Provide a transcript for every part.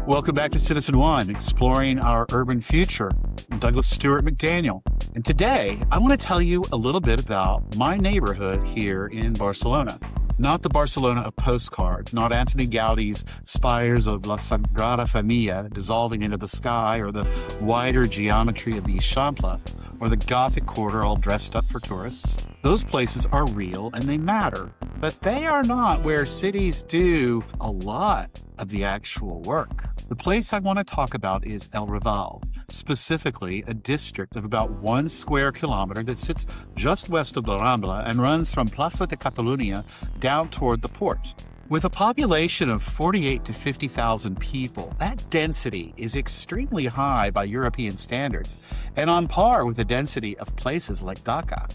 Welcome back to Citizen One, exploring our urban future. I'm Douglas Stuart McDaniel. And today, I want to tell you a little bit about my neighborhood here in Barcelona. Not the Barcelona of postcards, not Antoni Gaudí's spires of La Sagrada Familia dissolving into the sky, or the wider geometry of the Eixample, or the Gothic Quarter all dressed up for tourists. Those places are real and they matter, but they are not where cities do a lot of the actual work. The place I want to talk about is El Raval, specifically a district of about 1 square kilometer that sits just west of the Rambla and runs from Plaça de Catalunya down toward the port. With a population of 48 to 50,000 people, that density is extremely high by European standards and on par with the density of places like Dhaka.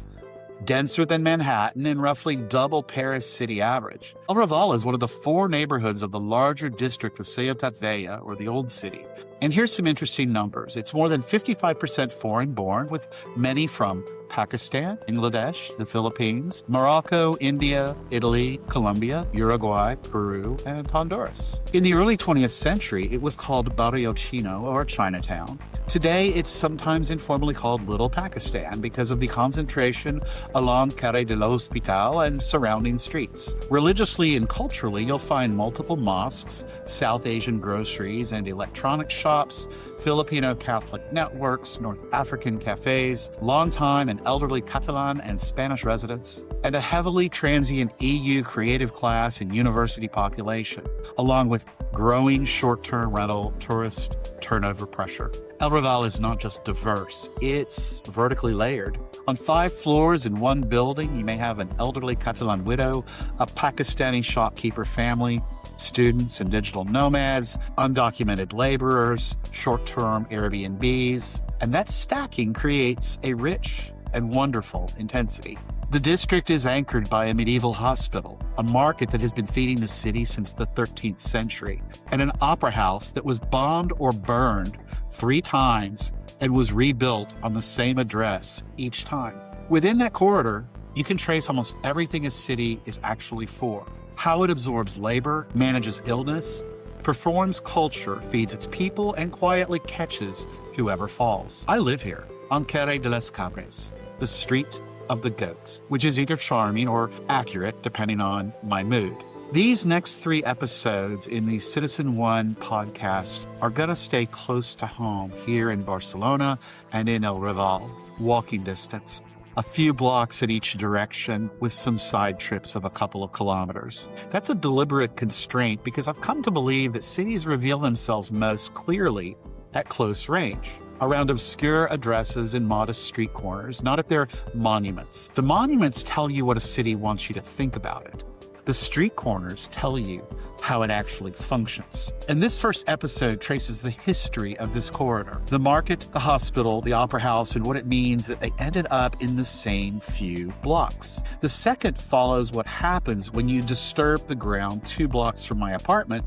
Denser than Manhattan and roughly double Paris city average. El Raval is one of the 4 neighborhoods of the larger district of Ciutat Vella, or the Old City. And here's some interesting numbers. It's more than 55% foreign-born, with many from Pakistan, Bangladesh, the Philippines, Morocco, India, Italy, Colombia, Uruguay, Peru, and Honduras. In the early 20th century, it was called Barrio Chino, or Chinatown. Today, it's sometimes informally called Little Pakistan because of the concentration along Carré de l'Hospital and surrounding streets. Religiously and culturally, you'll find multiple mosques, South Asian groceries and electronic shops, Filipino Catholic networks, North African cafes, longtime and elderly Catalan and Spanish residents, and a heavily transient EU creative class and university population, along with growing short-term rental tourist turnover pressure. El Raval is not just diverse, it's vertically layered. On 5 floors in one building, you may have an elderly Catalan widow, a Pakistani shopkeeper family, students and digital nomads, undocumented laborers, short-term Airbnbs, and that stacking creates a rich and wonderful intensity. The district is anchored by a medieval hospital, a market that has been feeding the city since the 13th century, and an opera house that was bombed or burned 3 times and was rebuilt on the same address each time. Within that corridor, you can trace almost everything a city is actually for. How it absorbs labor, manages illness, performs culture, feeds its people, and quietly catches whoever falls. I live here on Carré de les Cabres, the street of the goats, which is either charming or accurate depending on my mood. These next 3 episodes in the Citizen One podcast are going to stay close to home here in Barcelona and in El Raval, walking distance. A few blocks in each direction with some side trips of a couple of kilometers. That's a deliberate constraint because I've come to believe that cities reveal themselves most clearly at close range, around obscure addresses and modest street corners, not at their monuments. The monuments tell you what a city wants you to think about it. The street corners tell you how it actually functions. And this first episode traces the history of this corridor, the market, the hospital, the opera house, and what it means that they ended up in the same few blocks. The second follows what happens when you disturb the ground 2 blocks from my apartment,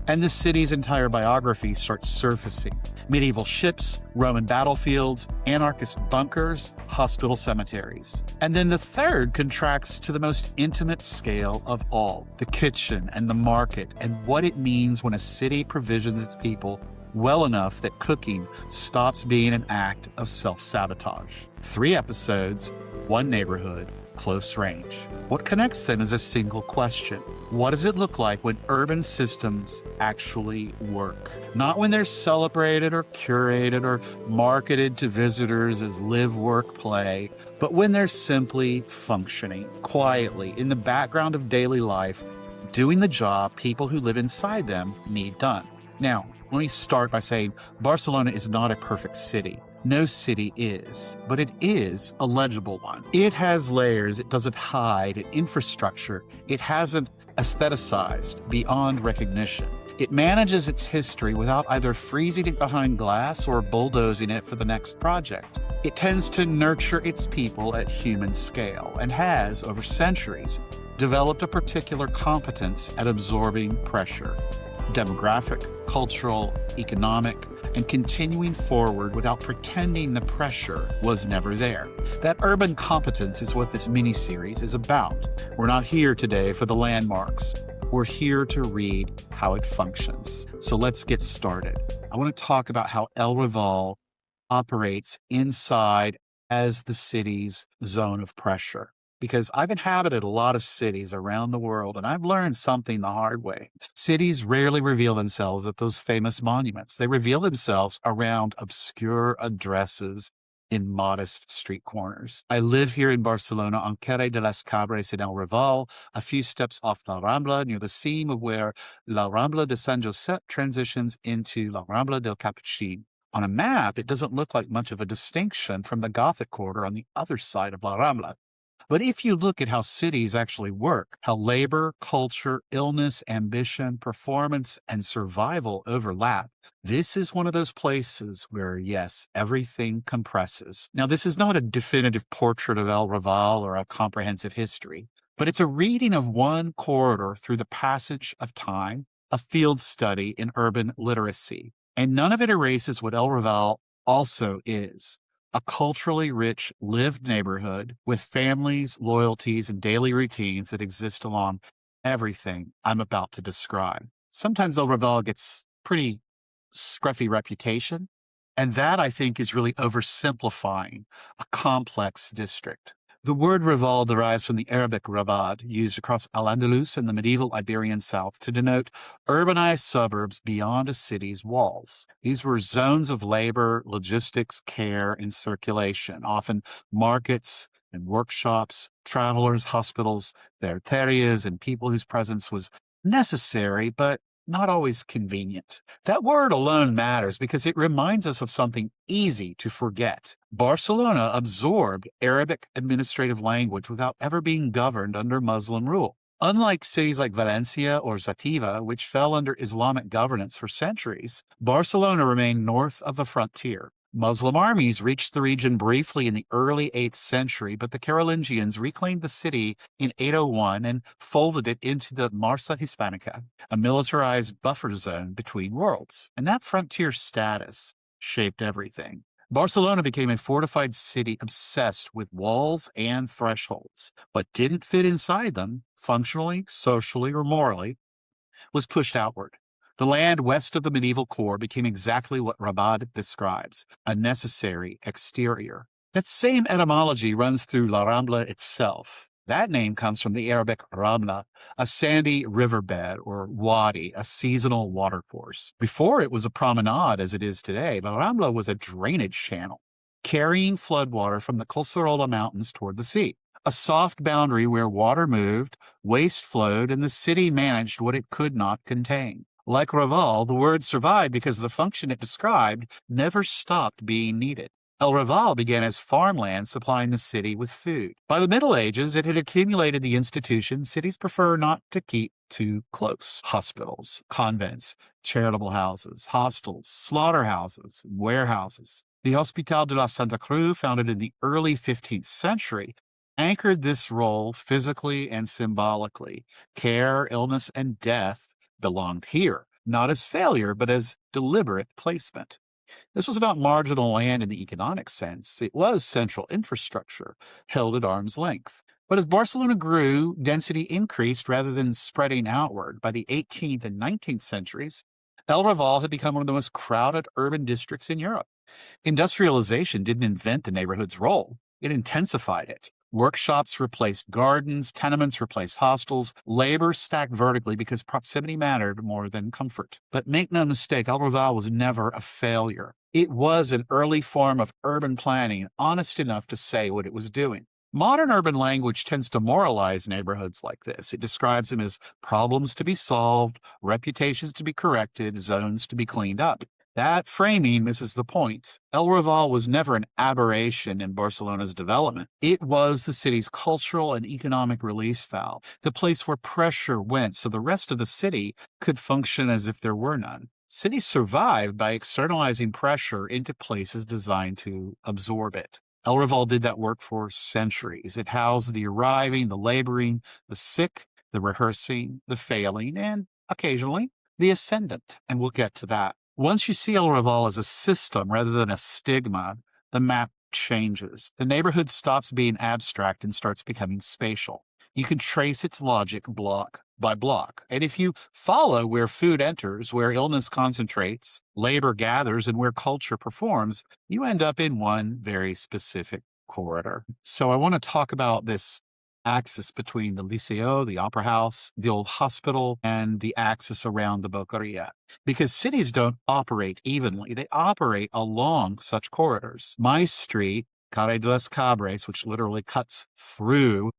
and the city's entire biography starts surfacing. Medieval ships, Roman battlefields, anarchist bunkers, hospital cemeteries. And then the third contracts to the most intimate scale of all, the kitchen and the market, and what it means when a city provisions its people well enough that cooking stops being an act of self-sabotage. 3 episodes, 1 neighborhood, close range. What connects them is a single question. What does it look like when urban systems actually work? Not when they're celebrated or curated or marketed to visitors as live, work, play, but when they're simply functioning quietly in the background of daily life, doing the job people who live inside them need done. Now, let me start by saying Barcelona is not a perfect city. No city is, but it is a legible one. It has layers it doesn't hide, and infrastructure it hasn't aestheticized beyond recognition. It manages its history without either freezing it behind glass or bulldozing it for the next project. It tends to nurture its people at human scale and has, over centuries, developed a particular competence at absorbing pressure. Demographic, cultural, economic, and continuing forward without pretending the pressure was never there. That urban competence is what this mini-series is about. We're not here today for the landmarks. We're here to read how it functions. So let's get started. I want to talk about how El Raval operates inside as the city's zone of pressure. Because I've inhabited a lot of cities around the world, and I've learned something the hard way. Cities rarely reveal themselves at those famous monuments. They reveal themselves around obscure addresses in modest street corners. I live here in Barcelona on Carrer de les Cabres in El Raval, a few steps off La Rambla, near the seam of where La Rambla de San Josep transitions into La Rambla del Capuchin. On a map, it doesn't look like much of a distinction from the Gothic Quarter on the other side of La Rambla. But if you look at how cities actually work, how labor, culture, illness, ambition, performance, and survival overlap, this is one of those places where, yes, everything compresses. Now, this is not a definitive portrait of El Raval or a comprehensive history, but it's a reading of one corridor through the passage of time, a field study in urban literacy. And none of it erases what El Raval also is. A culturally rich, lived neighborhood with families, loyalties, and daily routines that exist along everything I'm about to describe. Sometimes El Raval gets pretty scruffy reputation, and that, I think, is really oversimplifying a complex district. The word Raval derives from the Arabic rabad, used across Al-Andalus and the medieval Iberian South to denote urbanized suburbs beyond a city's walls. These were zones of labor, logistics, care, and circulation, often markets and workshops, travelers, hospitals, verterias, and people whose presence was necessary, but not always convenient. That word alone matters because it reminds us of something easy to forget. Barcelona absorbed Arabic administrative language without ever being governed under Muslim rule. Unlike cities like Valencia or Zativa, which fell under Islamic governance for centuries, Barcelona remained north of the frontier. Muslim armies reached the region briefly in the early 8th century, but the Carolingians reclaimed the city in 801 and folded it into the Marca Hispanica, a militarized buffer zone between worlds. And that frontier status shaped everything. Barcelona became a fortified city obsessed with walls and thresholds. What didn't fit inside them, functionally, socially, or morally, was pushed outward. The land west of the medieval core became exactly what Rabad describes, a necessary exterior. That same etymology runs through La Rambla itself. That name comes from the Arabic Rambla, a sandy riverbed or wadi, a seasonal watercourse. Before it was a promenade as it is today, La Rambla was a drainage channel, carrying floodwater from the Colserola Mountains toward the sea. A soft boundary where water moved, waste flowed, and the city managed what it could not contain. Like Raval, the word survived because the function it described never stopped being needed. El Raval began as farmland supplying the city with food. By the Middle Ages, it had accumulated the institutions cities prefer not to keep too close. Hospitals, convents, charitable houses, hostels, slaughterhouses, warehouses. The Hospital de la Santa Cruz, founded in the early 15th century, anchored this role physically and symbolically. Care, illness, and death belonged here, not as failure, but as deliberate placement. This was not marginal land in the economic sense. It was central infrastructure, held at arm's length. But as Barcelona grew, density increased rather than spreading outward. By the 18th and 19th centuries, El Raval had become one of the most crowded urban districts in Europe. Industrialization didn't invent the neighborhood's role. It intensified it. Workshops replaced gardens, tenements replaced hostels, labor stacked vertically because proximity mattered more than comfort. But make no mistake, El Raval was never a failure. It was an early form of urban planning, honest enough to say what it was doing. Modern urban language tends to moralize neighborhoods like this. It describes them as problems to be solved, reputations to be corrected, zones to be cleaned up. That framing misses the point. El Raval was never an aberration in Barcelona's development. It was the city's cultural and economic release valve, the place where pressure went so the rest of the city could function as if there were none. Cities survived by externalizing pressure into places designed to absorb it. El Raval did that work for centuries. It housed the arriving, the laboring, the sick, the rehearsing, the failing, and occasionally the ascendant. And we'll get to that. Once you see El Raval as a system rather than a stigma, the map changes. The neighborhood stops being abstract and starts becoming spatial. You can trace its logic block by block. And if you follow where food enters, where illness concentrates, labor gathers, and where culture performs, you end up in one very specific corridor. So I want to talk about this axis between the Liceo, the Opera House, the old hospital, and the axis around the Boqueria. Because cities don't operate evenly, they operate along such corridors. My street, Calle de las Cabres, which literally cuts through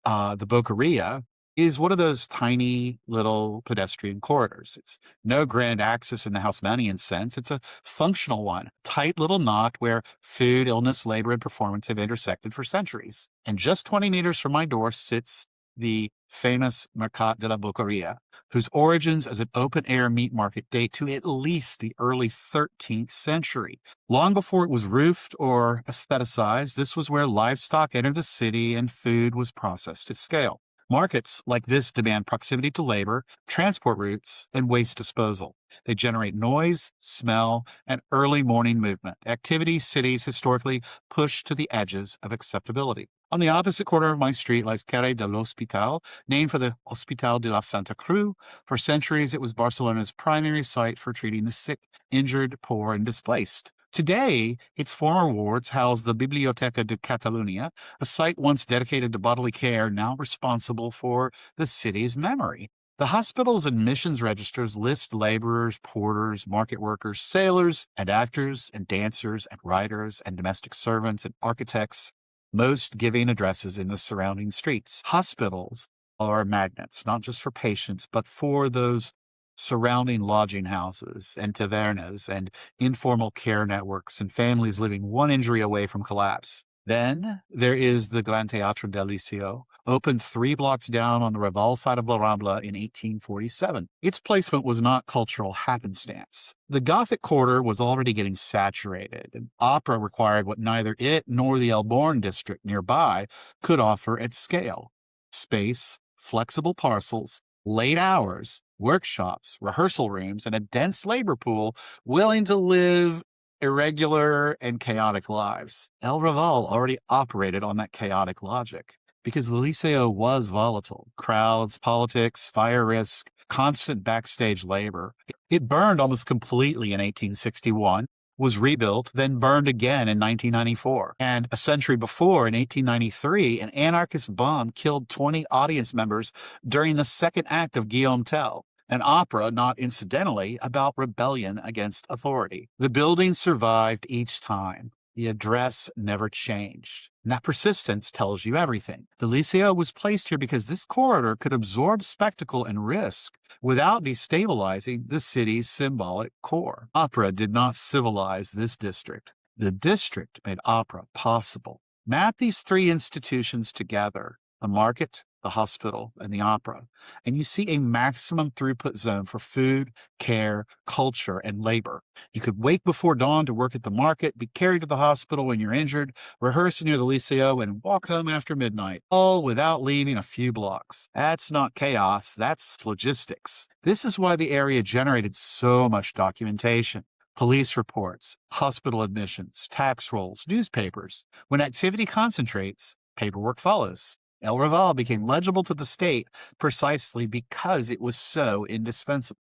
the Boqueria, is one of those tiny little pedestrian corridors. It's no grand axis in the Haussmannian sense. It's a functional one, tight little knot where food, illness, labor, and performance have intersected for centuries. And just 20 meters from my door sits the famous Mercat de la Boqueria, whose origins as an open-air meat market date to at least the early 13th century. Long before it was roofed or aestheticized, this was where livestock entered the city and food was processed at scale. Markets like this demand proximity to labor, transport routes, and waste disposal. They generate noise, smell, and early morning movement, activities cities historically push to the edges of acceptability. On the opposite corner of my street lies Carrer de l'Hospital, named for the Hospital de la Santa Cruz. For centuries, it was Barcelona's primary site for treating the sick, injured, poor, and displaced. Today, its former wards house the Biblioteca de Catalunya, a site once dedicated to bodily care, now responsible for the city's memory. The hospital's admissions registers list laborers, porters, market workers, sailors, and actors, and dancers, and writers, and domestic servants, and architects, most giving addresses in the surrounding streets. Hospitals are magnets, not just for patients, but for those surrounding lodging houses and tavernas and informal care networks and families living one injury away from collapse. Then there is the Gran Teatro del Liceo, opened 3 blocks down on the Raval side of La Rambla in 1847. Its placement was not cultural happenstance. The Gothic Quarter was already getting saturated, and opera required what neither it nor the Elborn district nearby could offer at scale: space, flexible parcels, late hours, workshops, rehearsal rooms, and a dense labor pool willing to live irregular and chaotic lives. El Raval already operated on that chaotic logic because the Liceo was volatile. Crowds, politics, fire risk, constant backstage labor. It burned almost completely in 1861, was rebuilt, then burned again in 1994. And a century before, in 1893, an anarchist bomb killed 20 audience members during the second act of Guillaume Tell, an opera, not incidentally, about rebellion against authority. The building survived each time. The address never changed. And that persistence tells you everything. The Liceo was placed here because this corridor could absorb spectacle and risk without destabilizing the city's symbolic core. Opera did not civilize this district. The district made opera possible. Map these 3 institutions together: the market, the hospital, and the opera, and you see a maximum throughput zone for food, care, culture, and labor. You could wake before dawn to work at the market, be carried to the hospital when you're injured, rehearse near the Liceo, and walk home after midnight, all without leaving a few blocks. That's not chaos, that's logistics. This is why the area generated so much documentation. Police reports, hospital admissions, tax rolls, newspapers. When activity concentrates, paperwork follows. El Raval became legible to the state precisely because it was so indispensable.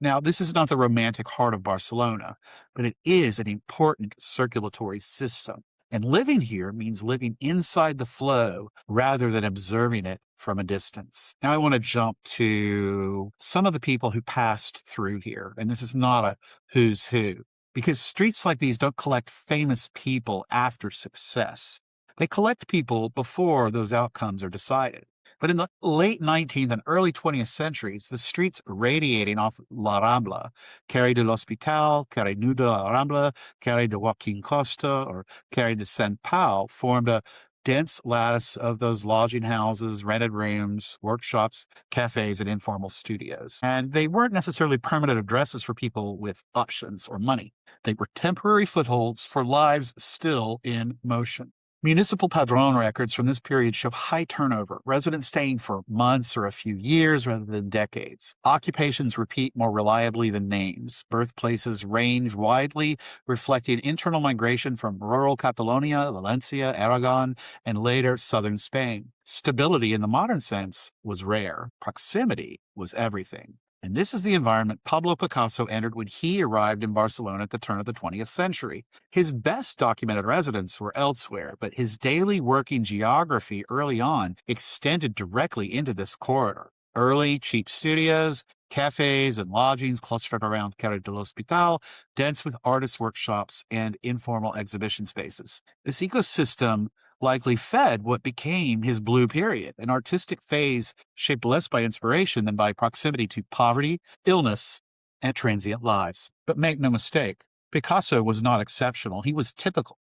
Now, this is not the romantic heart of Barcelona, but it is an important circulatory system. And living here means living inside the flow rather than observing it from a distance. Now, I want to jump to some of the people who passed through here. And this is not a who's who, because streets like these don't collect famous people after success. They collect people before those outcomes are decided. But in the late 19th and early 20th centuries, the streets radiating off La Rambla, Carrer de l'Hospital, Carrer Nou de la Rambla, Carrer de Joaquín Costa, or Carrer de Sant Pau, formed a dense lattice of those lodging houses, rented rooms, workshops, cafes, and informal studios. And they weren't necessarily permanent addresses for people with options or money. They were temporary footholds for lives still in motion. Municipal padron records from this period show high turnover, residents staying for months or a few years rather than decades. Occupations repeat more reliably than names. Birthplaces range widely, reflecting internal migration from rural Catalonia, Valencia, Aragon, and later southern Spain. Stability in the modern sense was rare. Proximity was everything. And this is the environment Pablo Picasso entered when he arrived in Barcelona at the turn of the 20th century. His best documented residents were elsewhere, but his daily working geography early on extended directly into this corridor. Early, cheap studios, cafes, and lodgings clustered around Carrer de l'Hospital, dense with artist workshops and informal exhibition spaces. This ecosystem likely fed what became his blue period, an artistic phase shaped less by inspiration than by proximity to poverty, illness, and transient lives. But make no mistake, Picasso was not exceptional. He was typical.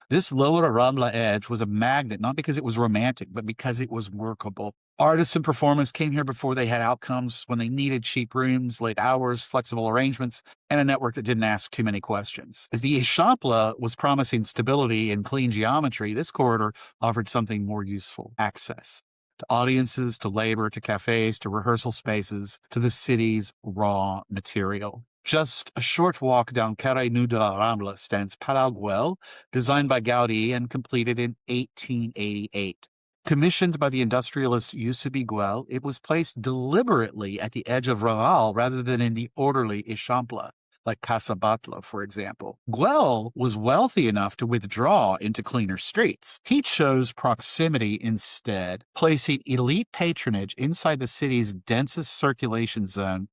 This lower Rambla edge was a magnet, not because it was romantic, but because it was workable. Artists and performers came here before they had outcomes, when they needed cheap rooms, late hours, flexible arrangements, and a network that didn't ask too many questions. If the Eixample was promising stability and clean geometry, this corridor offered something more useful: access to audiences, to labor, to cafes, to rehearsal spaces, to the city's raw material. Just a short walk down Carrer Nu de la Rambla stands Palau Güell, designed by Gaudí and completed in 1888. Commissioned by the industrialist Eusebi Güell, it was placed deliberately at the edge of Raval rather than in the orderly Eixample, like Casa Batlle, for example. Güell was wealthy enough to withdraw into cleaner streets. He chose proximity instead, placing elite patronage inside the city's densest circulation zone,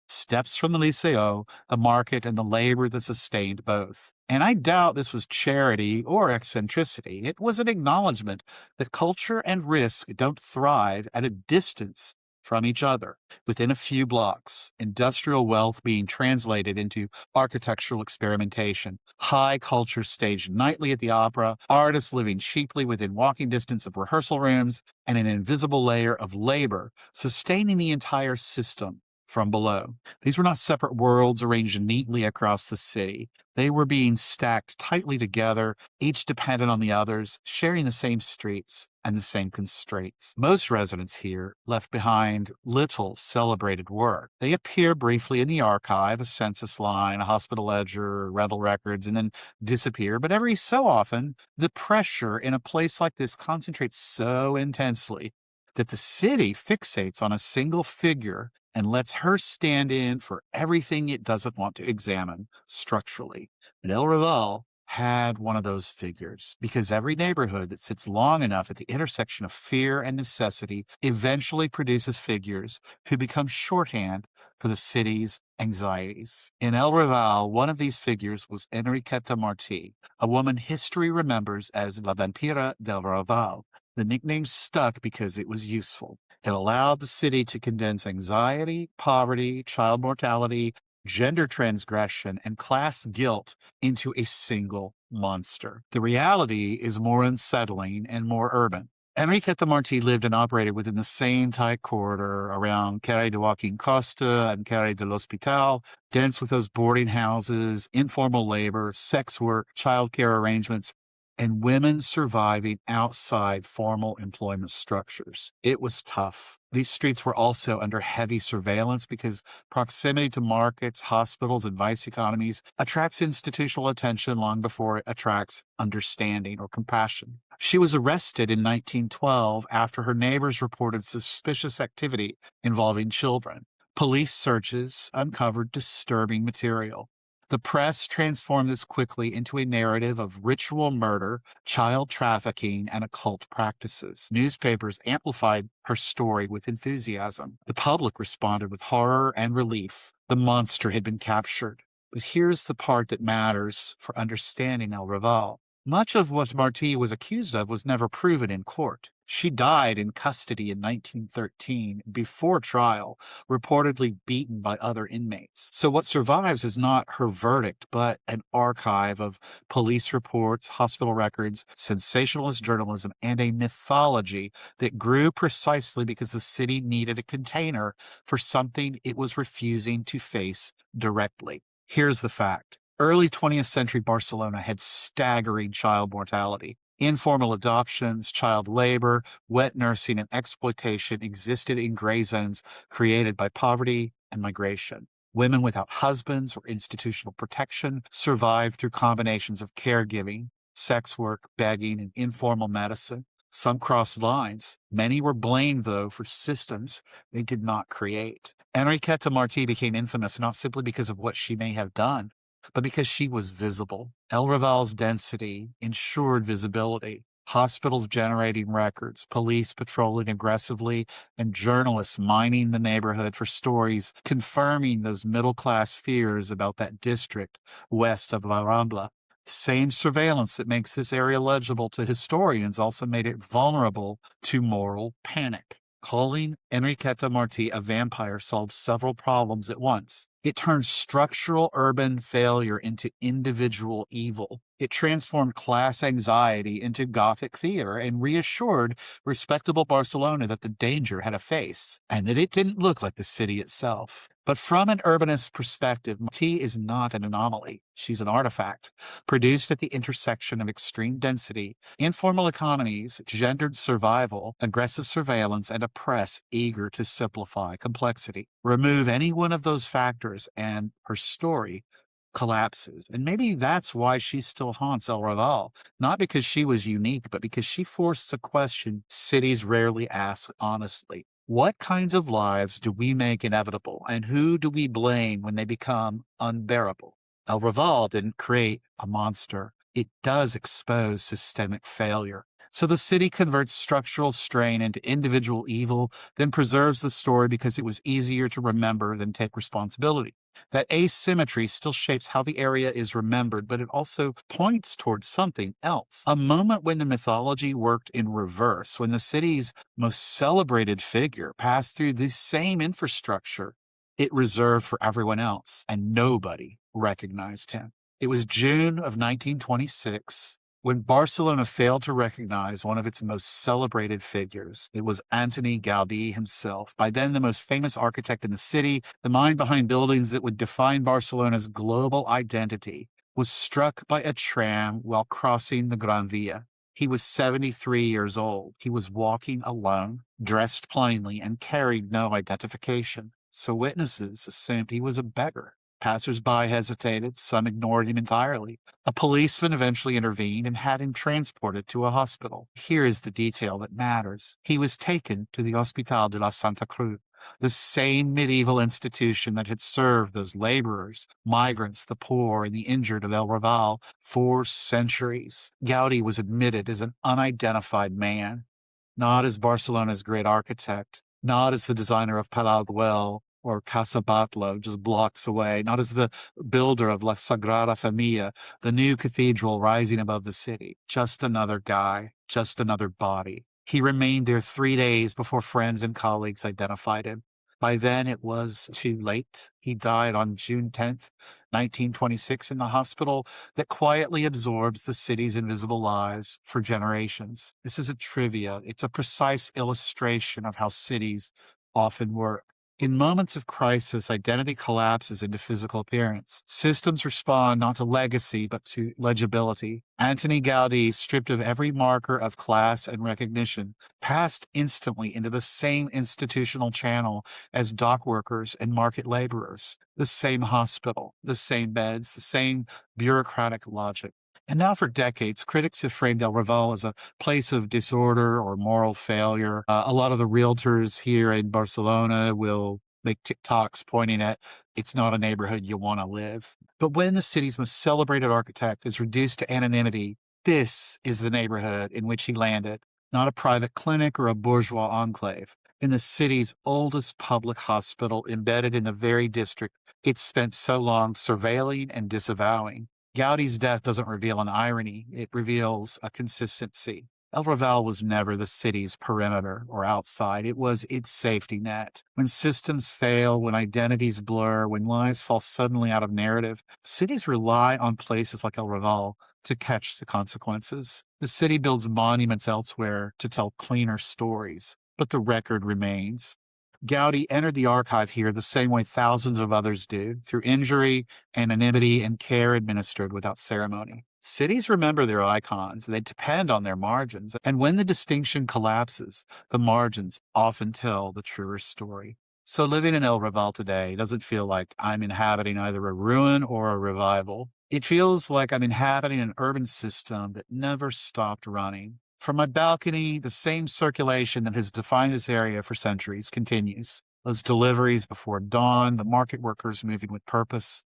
steps from the Liceo, the market, and the labor that sustained both. And I doubt this was charity or eccentricity. It was an acknowledgement that culture and risk don't thrive at a distance from each other, within a few blocks. Industrial wealth being translated into architectural experimentation, high culture staged nightly at the opera, artists living cheaply within walking distance of rehearsal rooms, and an invisible layer of labor sustaining the entire system from below. These were not separate worlds arranged neatly across the city. They were being stacked tightly together, each dependent on the others, sharing the same streets and the same constraints. Most residents here left behind little celebrated work. They appear briefly in the archive, a census line, a hospital ledger, rental records, and then disappear. But every so often, the pressure in a place like this concentrates so intensely that the city fixates on a single figure and lets her stand in for everything it doesn't want to examine structurally. But El Raval had one of those figures, because every neighborhood that sits long enough at the intersection of fear and necessity eventually produces figures who become shorthand for the city's anxieties. In El Raval, one of these figures was Enriqueta Martí, a woman history remembers as La Vampira del Raval. The nickname stuck because it was useful. It allowed the city to condense anxiety, poverty, child mortality, gender transgression, and class guilt into a single monster. The reality is more unsettling and more urban. Enriqueta Martí lived and operated within the same tight corridor around Carrer de Joaquín Costa and Carrer de l'Hospital, dense with those boarding houses, informal labor, sex work, childcare arrangements, and women surviving outside formal employment structures. It was tough. These streets were also under heavy surveillance because proximity to markets, hospitals, and vice economies attracts institutional attention long before it attracts understanding or compassion. She was arrested in 1912 after her neighbors reported suspicious activity involving children. Police searches uncovered disturbing material. The press transformed this quickly into a narrative of ritual murder, child trafficking, and occult practices. Newspapers amplified her story with enthusiasm. The public responded with horror and relief. The monster had been captured. But here's the part that matters for understanding El Raval. Much of what Martí was accused of was never proven in court. She died in custody in 1913, before trial, reportedly beaten by other inmates. So what survives is not her verdict, but an archive of police reports, hospital records, sensationalist journalism, and a mythology that grew precisely because the city needed a container for something it was refusing to face directly. Here's the fact. Early 20th century Barcelona had staggering child mortality. Informal adoptions, child labor, wet nursing, and exploitation existed in gray zones created by poverty and migration. Women without husbands or institutional protection survived through combinations of caregiving, sex work, begging, and informal medicine. Some crossed lines. Many were blamed, though, for systems they did not create. Enriqueta Martí became infamous not simply because of what she may have done, but because she was visible. El Raval's density ensured visibility. Hospitals generating records, police patrolling aggressively, and journalists mining the neighborhood for stories confirming those middle-class fears about that district west of La Rambla. Same surveillance that makes this area legible to historians also made it vulnerable to moral panic. Calling Enriqueta Martí a vampire solved several problems at once. It turned structural urban failure into individual evil. It transformed class anxiety into Gothic theater and reassured respectable Barcelona that the danger had a face and that it didn't look like the city itself. But from an urbanist perspective, Martí is not an anomaly. She's an artifact, produced at the intersection of extreme density, informal economies, gendered survival, aggressive surveillance, and a press eager to simplify complexity. Remove any one of those factors, and her story collapses. And maybe that's why she still haunts El Raval, not because she was unique, but because she forced a question cities rarely ask honestly. What kinds of lives do we make inevitable, and who do we blame when they become unbearable? El Raval didn't create a monster. It does expose systemic failure. So the city converts structural strain into individual evil, then preserves the story because it was easier to remember than take responsibility. That asymmetry still shapes how the area is remembered, but it also points towards something else. A moment when the mythology worked in reverse, when the city's most celebrated figure passed through the same infrastructure it reserved for everyone else, and nobody recognized him. It was June of 1926 when Barcelona failed to recognize one of its most celebrated figures. It was Antoni Gaudí himself, by then the most famous architect in the city, the mind behind buildings that would define Barcelona's global identity, was struck by a tram while crossing the Gran Via. He was 73 years old. He was walking alone, dressed plainly, and carried no identification. So witnesses assumed he was a beggar. Passers-by hesitated, some ignored him entirely. A policeman eventually intervened and had him transported to a hospital. Here is the detail that matters. He was taken to the Hospital de la Santa Cruz, the same medieval institution that had served those laborers, migrants, the poor, and the injured of El Raval for centuries. Gaudí was admitted as an unidentified man, not as Barcelona's great architect, not as the designer of Palau Güell or Casa Batlló, just blocks away, not as the builder of La Sagrada Familia, the new cathedral rising above the city. Just another guy, just another body. He remained there 3 days before friends and colleagues identified him. By then, it was too late. He died on June 10th, 1926, in the hospital that quietly absorbs the city's invisible lives for generations. This isn't trivia. It's a precise illustration of how cities often work. In moments of crisis, identity collapses into physical appearance. Systems respond not to legacy, but to legibility. Antoni Gaudí, stripped of every marker of class and recognition, passed instantly into the same institutional channel as dock workers and market laborers. The same hospital, the same beds, the same bureaucratic logic. And now for decades, critics have framed El Raval as a place of disorder or moral failure. A lot of the realtors here in Barcelona will make TikToks pointing at it's not a neighborhood you want to live. But when the city's most celebrated architect is reduced to anonymity, this is the neighborhood in which he landed, not a private clinic or a bourgeois enclave. In the city's oldest public hospital, embedded in the very district it spent so long surveilling and disavowing. Gaudí's death doesn't reveal an irony, it reveals a consistency. El Raval was never the city's perimeter or outside, it was its safety net. When systems fail, when identities blur, when lives fall suddenly out of narrative, cities rely on places like El Raval to catch the consequences. The city builds monuments elsewhere to tell cleaner stories, but the record remains. Gaudí entered the archive here the same way thousands of others do, through injury, anonymity, and care administered without ceremony. Cities remember their icons, they depend on their margins, and when the distinction collapses, the margins often tell the truer story. So living in El Raval today doesn't feel like I'm inhabiting either a ruin or a revival. It feels like I'm inhabiting an urban system that never stopped running. From my balcony, the same circulation that has defined this area for centuries continues. Those deliveries before dawn, the market workers moving with purpose,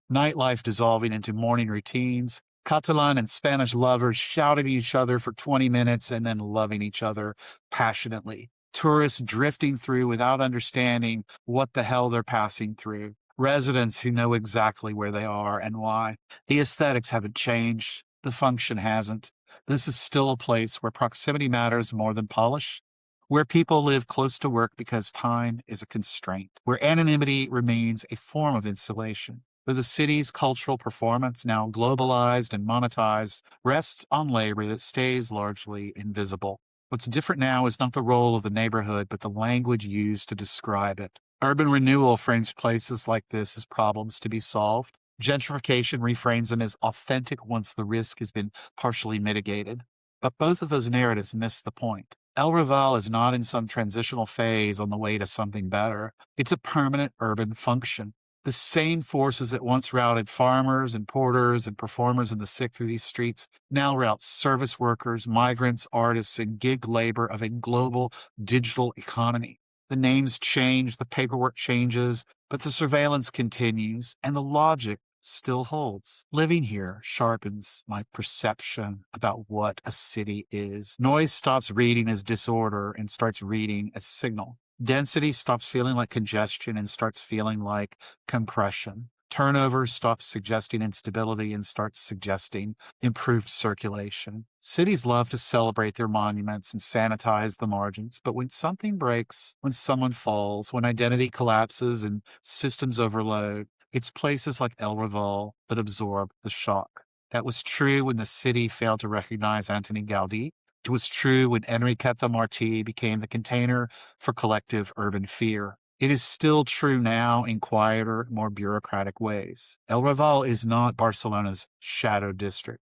nightlife dissolving into morning routines, Catalan and Spanish lovers shouting at each other for 20 minutes and then loving each other passionately. Tourists drifting through without understanding what the hell they're passing through. Residents who know exactly where they are and why. The aesthetics haven't changed. The function hasn't. This is still a place where proximity matters more than polish, where people live close to work because time is a constraint, where anonymity remains a form of insulation, where the city's cultural performance, now globalized and monetized, rests on labor that stays largely invisible. What's different now is not the role of the neighborhood, but the language used to describe it. Urban renewal frames places like this as problems to be solved. Gentrification reframes them as authentic once the risk has been partially mitigated. But both of those narratives miss the point. El Raval is not in some transitional phase on the way to something better. It's a permanent urban function. The same forces that once routed farmers and porters and performers in the sick through these streets now route service workers, migrants, artists, and gig labor of a global digital economy. The names change, the paperwork changes, but the surveillance continues, and the logic still holds. Living here sharpens my perception about what a city is. Noise stops reading as disorder and starts reading as signal. Density stops feeling like congestion and starts feeling like compression. Turnover stops suggesting instability and starts suggesting improved circulation. Cities love to celebrate their monuments and sanitize the margins, but when something breaks, when someone falls, when identity collapses and systems overload, it's places like El Raval that absorb the shock. That was true when the city failed to recognize Antoni Gaudí. It was true when Enriqueta Martí became the container for collective urban fear. It is still true now in quieter, more bureaucratic ways. El Raval is not Barcelona's shadow district.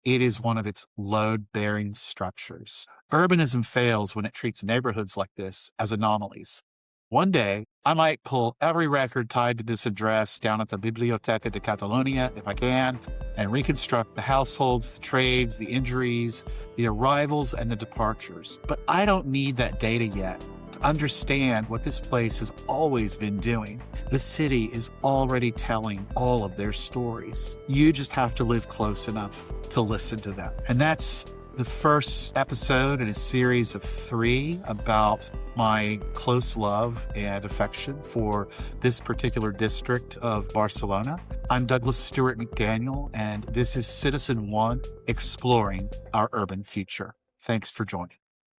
It is one of its load-bearing structures. Urbanism fails when it treats neighborhoods like this as anomalies. One day, I might pull every record tied to this address down at the Biblioteca de Catalunya, if I can, and reconstruct the households, the trades, the injuries, the arrivals, and the departures. But I don't need that data yet to understand what this place has always been doing. The city is already telling all of their stories. You just have to live close enough to listen to them. And that's the first episode in a series of 3 about my close love and affection for this particular district of Barcelona. I'm Douglas Stuart McDaniel, and this is Citizen One, exploring our urban future. Thanks for joining.